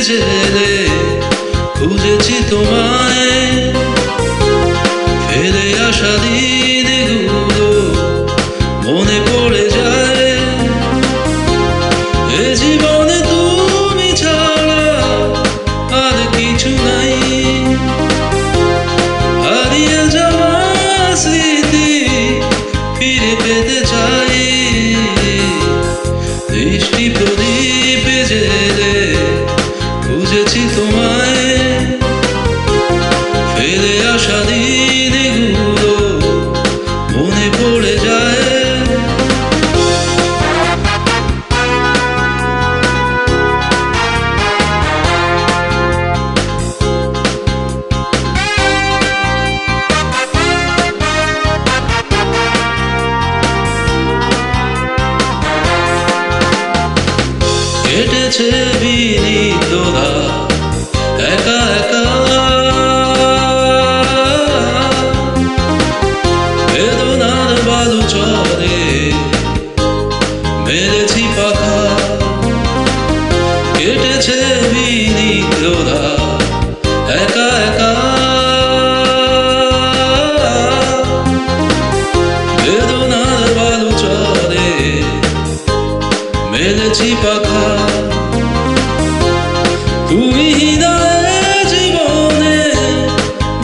জেলে খুঁজেছি তোমায়, ফেলে আসা দিনগুলো মনে পড়ে যায়। এ জীবনে তুমি ছাড়া আর কিছু নাই, হারিয়ে যাওয়া স্মৃতি ফিরে পেতে চাই। দৃষ্টি প্রদীপ জেলে খুঁজেছি তোমায়, ফেলে আসা দিনগুলো মনে পড়ে যায়। কেটেছে বিনীতরা একা একা, বেদনার বালু চরে মেরেছি পাখা। কেটেছে বিনীতরা একা একা, বেদনার বালু চরে মেরেছি পাখা। তুমি না জীবনে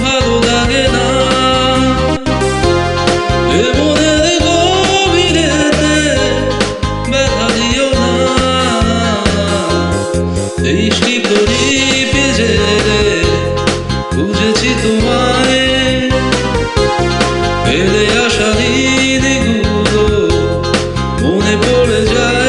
ভালো লাগে না, এ মনের গভীরেতে ব্যথা দিও না। দৃষ্টি প্রদীপ জেলে খুঁজেছি তোমায়, ফেলে আসা দিনগুলো মনে পড়ে যায়।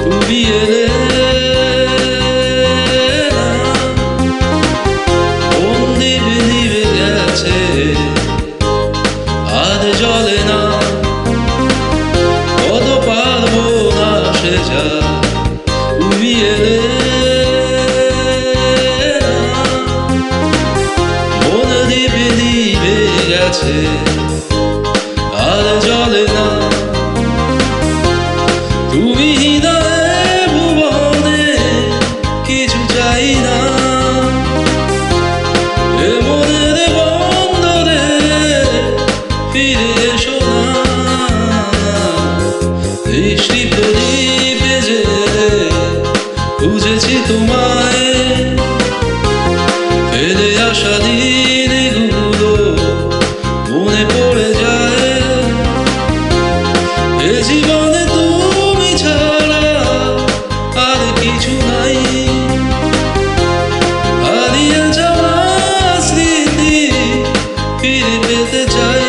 তুমি এলে না, কোন দ্বীপ নিভে গেছে আর জ্বলে না। কত পারবো না সে যা, তুমি এলে না, কোন দ্বীপ নিভে গেছে আর জ্বলে না। তুমি ভুবনে কিছু চাই না, এ মনের বন্দরে ফিরে এসো না। দৃষ্টি প্রদীপ জেলে খুঁজেছি তোমায়, ফেলে আসা দিনগুলো মনে পড়ে যায়। এ জীবনে তুমি ছাড়া আর কিছু নাই, হারিয়ে যাওয়া স্মৃতি ফিরে পেতে চাই।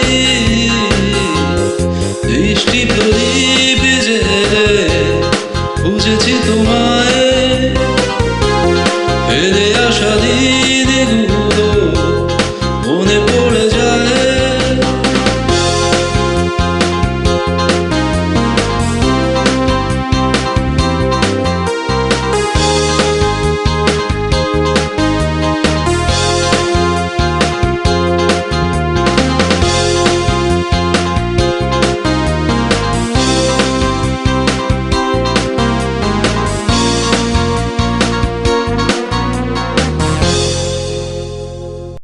দৃষ্টি প্রদীপ জেলে খুঁজেছি তোমায়।